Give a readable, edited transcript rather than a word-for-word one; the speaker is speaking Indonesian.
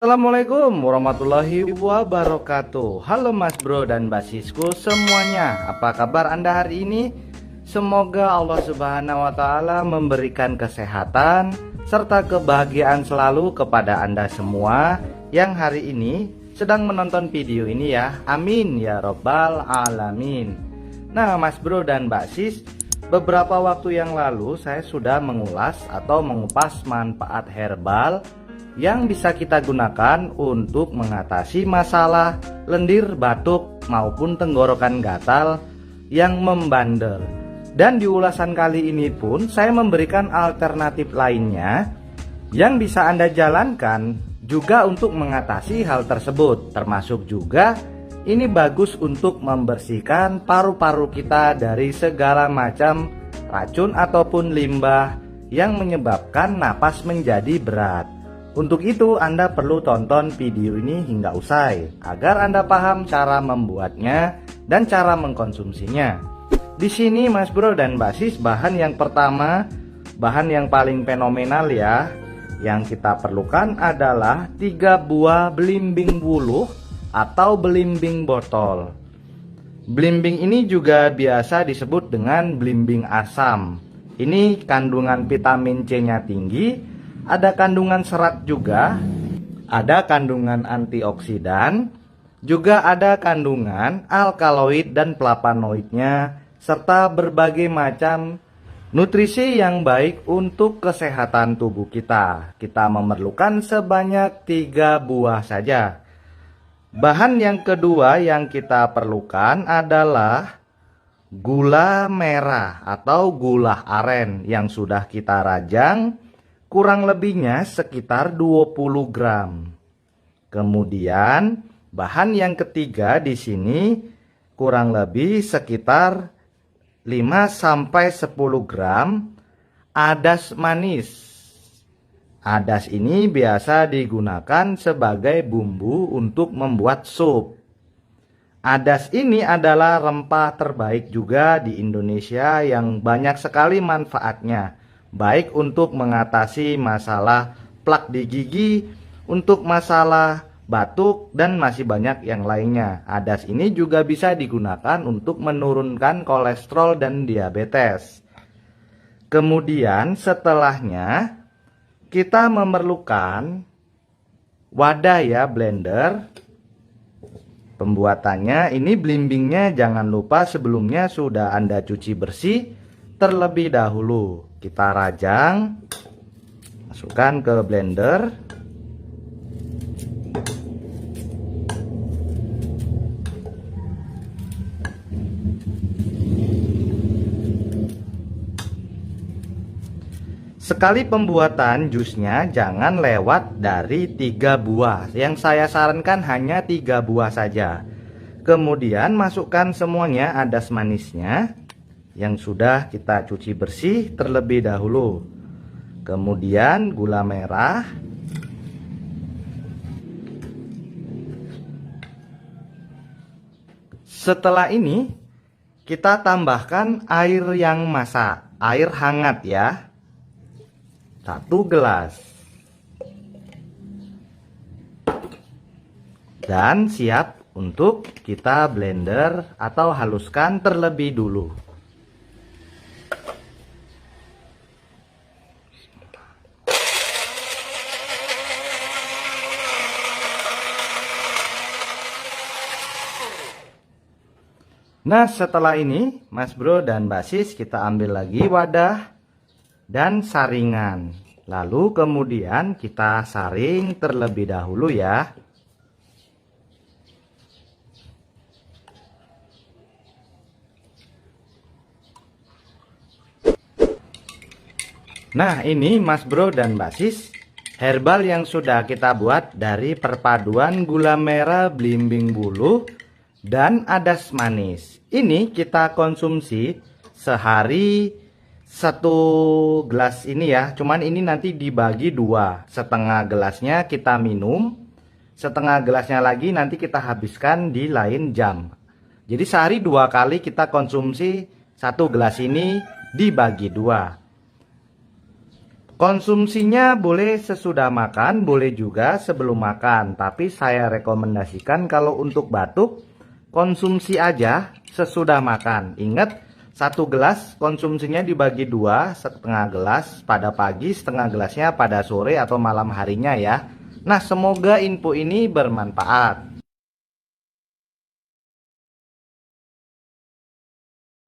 Assalamualaikum warahmatullahi wabarakatuh. Halo mas bro dan basisku semuanya. Apa kabar anda hari ini? Semoga Allah subhanahu wa ta'ala memberikan kesehatan serta kebahagiaan selalu kepada anda semua yang hari ini sedang menonton video ini ya. Amin ya robbal alamin. Nah mas bro dan basis, beberapa waktu yang lalu saya sudah mengulas atau mengupas manfaat herbal yang bisa kita gunakan untuk mengatasi masalah lendir, batuk, maupun tenggorokan gatal yang membandel. Dan di ulasan kali ini pun saya memberikan alternatif lainnya yang bisa Anda jalankan juga untuk mengatasi hal tersebut. Termasuk juga ini bagus untuk membersihkan paru-paru kita dari segala macam racun ataupun limbah yang menyebabkan napas menjadi berat. Untuk itu Anda perlu tonton video ini hingga usai agar Anda paham cara membuatnya dan cara mengkonsumsinya. Di sini Mas Bro dan Basis, bahan yang pertama, bahan yang paling fenomenal ya, yang kita perlukan adalah 3 buah belimbing buluh atau belimbing botol. Belimbing ini juga biasa disebut dengan belimbing asam. Ini kandungan vitamin C-nya tinggi, ada kandungan serat juga, ada kandungan antioksidan, juga ada kandungan alkaloid dan flavonoidnya, serta berbagai macam nutrisi yang baik untuk kesehatan tubuh kita. Kita memerlukan sebanyak 3 buah saja. Bahan yang kedua yang kita perlukan adalah gula merah atau gula aren yang sudah kita rajang, kurang lebihnya sekitar 20 gram. Kemudian bahan yang ketiga di sini kurang lebih sekitar 5-10 gram adas manis. Adas ini biasa digunakan sebagai bumbu untuk membuat sup. Adas ini adalah rempah terbaik juga di Indonesia yang banyak sekali manfaatnya. Baik untuk mengatasi masalah plak di gigi, untuk masalah batuk, dan masih banyak yang lainnya. Adas ini juga bisa digunakan untuk menurunkan kolesterol dan diabetes. Kemudian setelahnya kita memerlukan wadah ya, blender. Pembuatannya ini belimbingnya jangan lupa sebelumnya sudah Anda cuci bersih terlebih dahulu. Kita rajang, masukkan ke blender. Sekali pembuatan jusnya jangan lewat dari 3 buah. Yang saya sarankan hanya 3 buah saja. Kemudian masukkan semuanya adas manisnya yang sudah kita cuci bersih terlebih dahulu. Kemudian gula merah, setelah ini kita tambahkan air yang masak, air hangat ya, 1 gelas, dan siap untuk kita blender atau haluskan terlebih dulu. Nah setelah ini Mas Bro dan Basis, kita ambil lagi wadah dan saringan. Lalu kemudian kita saring terlebih dahulu ya. Nah ini Mas Bro dan Basis, herbal yang sudah kita buat dari perpaduan gula merah, belimbing buluh, dan adas manis. Ini kita konsumsi sehari 1 gelas ini ya. Cuman ini nanti dibagi 2. Setengah gelasnya kita minum, setengah gelasnya lagi nanti kita habiskan di lain jam. Jadi sehari 2 kali kita konsumsi 1 gelas ini dibagi 2. Konsumsinya boleh sesudah makan, boleh juga sebelum makan. Tapi saya rekomendasikan kalau untuk batuk, konsumsi aja sesudah makan. Ingat, 1 gelas konsumsinya dibagi 2, setengah gelas pada pagi, setengah gelasnya pada sore atau malam harinya ya. Nah, semoga info ini bermanfaat.